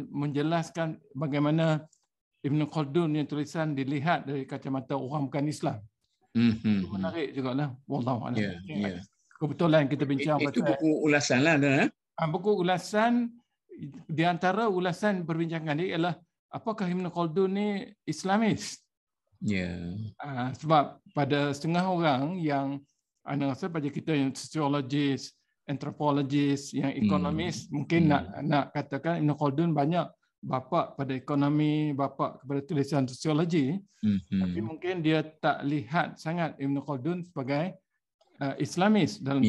menjelaskan bagaimana Ibn Khaldun yang tulisan dilihat dari kacamata orang bukan Islam. Itu menarik juga lah. Wallahualam. Kebetulan kita bincang itu buku ulasan lah. Buku ulasan, di antara ulasan perbincangan ini ialah apakah Ibn Khaldun ni Islamis? Sebab pada setengah orang yang anda rasa pada kita yang sosiologis, antropologis, yang ekonomis, mungkin nak katakan Ibn Khaldun banyak bapa pada ekonomi, bapa kepada tulisan sosiologi, tapi mungkin dia tak lihat sangat Ibn Khaldun sebagai Islamis dalam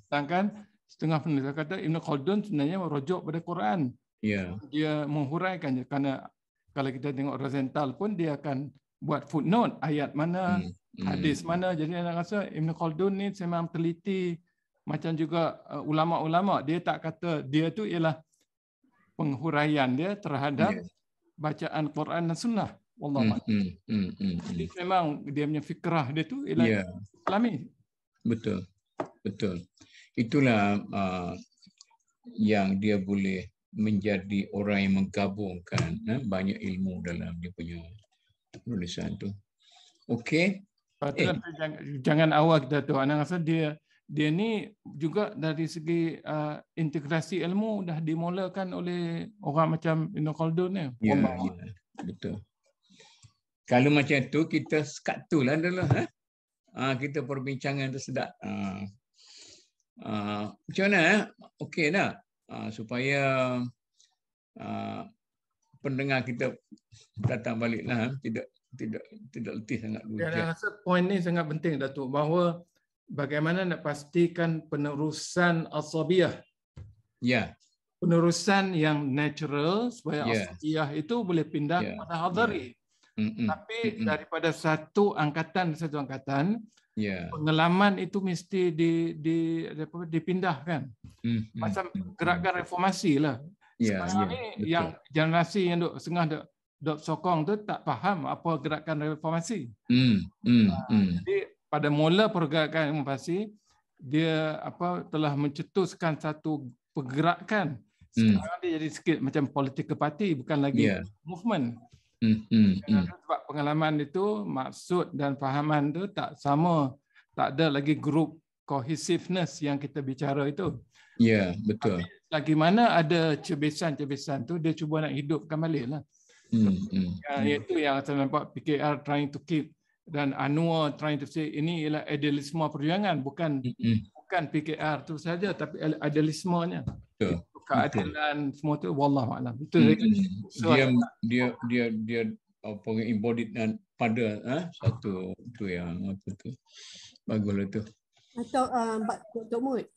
sedangkan setengah penulis kata Ibn Khaldun sebenarnya merujuk pada Quran. Dia menghuraikan, kerana kalau kita tengok Rosenthal pun dia akan buat footnote ayat mana, hadis mana. Jadi saya rasa Ibn Khaldun ni memang teliti, macam juga ulama-ulama. Dia tak kata, dia tu ialah penghuraian dia terhadap bacaan Quran dan Sunnah. Wallahu a'lam. Jadi memang dia punya fikrah dia tu ialah Islami. Betul. Itulah yang dia boleh menjadi orang yang menggabungkan banyak ilmu dalam dia punya tulisan tu. Okey. Jangan awal kita tu. Anak rasa dia ni juga dari segi integrasi ilmu dah dimulakan oleh orang macam Ibn Khaldun ni. Betul. Kalau macam tu kita sekat tu lah dulu. Kita perbincangan tu sedap. Macam mana? Okey dah. Supaya pendengar kita datang baliklah, tidak letih sangat dulu. Saya rasa poin ni sangat penting, Datuk, bahawa bagaimana nak pastikan penerusan asabiyah. Penerusan yang natural supaya asabiyah itu boleh pindah kepada hadari. Tapi daripada satu angkatan ke satu angkatan, pengalaman itu mesti dipindahkan. Macam gerakan reformasi lah. Sekarang ni yang generasi yang duk sokong tu tak faham apa gerakan reformasi. Jadi pada mula pergerakan reformasi, dia telah mencetuskan satu pergerakan. Sekarang dia jadi sikit macam political party, bukan lagi movement. Sebab pengalaman itu, maksud dan fahaman itu tak sama, tak ada lagi group cohesiveness yang kita bicara itu. Betul. Tapi lagi mana ada cebisan-cebisan tu, dia cuba nak hidupkan balik lah. Itu yang saya nampak PKR trying to keep, dan Anwar trying to say ini ialah idealisme perjuangan, bukan PKR tu saja, tapi idealismenya. Keadilan semua tu, wallahu a'lam. Itu dia embodied dan pada satu tu yang tu baguslah tu. Atau Dr. Mut,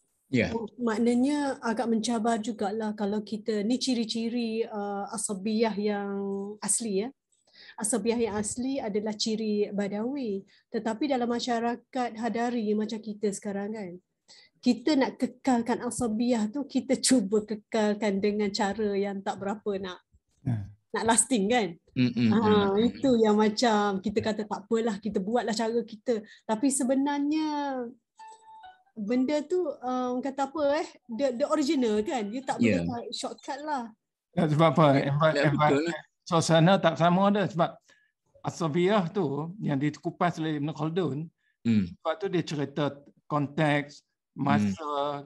maknanya agak mencabar jugalah kalau kita ni ciri-ciri asabiyah yang asli ya. Asabiyah yang asli adalah ciri Badawi, tetapi dalam masyarakat hadari macam kita sekarang kan, kita nak kekalkan asabiyah tu, kita cuba kekalkan dengan cara yang tak berapa nak lasting kan. Itu yang macam kita kata tak apalah, kita buatlah cara kita. Tapi sebenarnya benda tu kata apa the original kan. You tak boleh shortcut lah. Sebab apa? Suasana tak sama dah sebab As-Safiyah tu yang dikupas oleh Ibn Khaldun. Sebab tu dia cerita konteks, masa,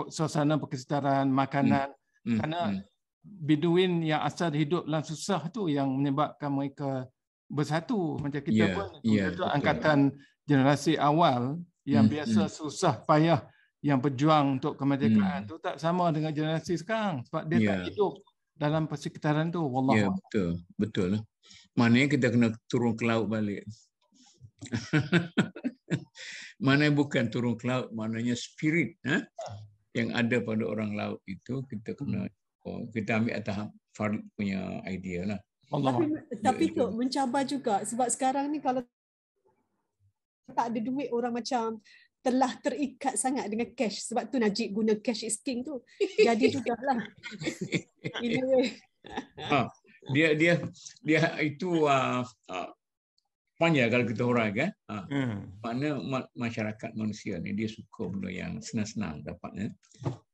suasana perkesetaraan, makanan. Kerana Biduin yang asal hidup dalam susah tu yang menyebabkan mereka bersatu. Macam kita pun itu angkatan generasi awal yang biasa susah payah, yang berjuang untuk kemerdekaan tu tak sama dengan generasi sekarang sebab dia tak hidup dalam persekitaran tu. Wallahu betul. Maknanya kita kena turun ke laut balik. Maknanya bukan turun ke laut, maknanya spirit yang ada pada orang laut itu kita kena kita ambil atas Farid punya idea lah. Tapi tu mencabar juga sebab sekarang ni kalau tak ada duit orang macam telah terikat sangat dengan cash. Sebab tu Najib guna cash is king tu. Jadi jugalah. Dia itu panjang kalau kita orang kan. Mana masyarakat manusia ni dia suka benda yang senang-senang dapatnya.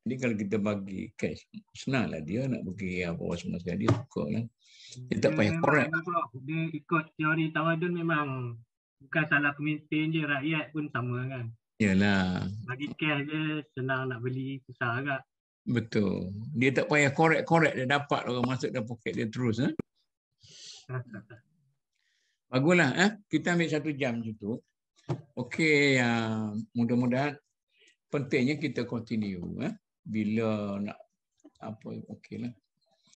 Jadi kalau kita bagi cash, senanglah dia nak bagi apa semua sekali dia suka lah. Dia tak payah korek. Dia ikut teori tawadun memang bukan salah pemimpin je, rakyat pun sama kan. Yalah. Bagi cash je senang nak beli, susah agak. Betul. Dia tak payah korek-korek, dia dapat orang masuk dalam poket dia terus. Baguslah. Kita ambil 1 jam macam tu. Okey, mudah-mudahan pentingnya kita continue. Bila nak apa, okeylah.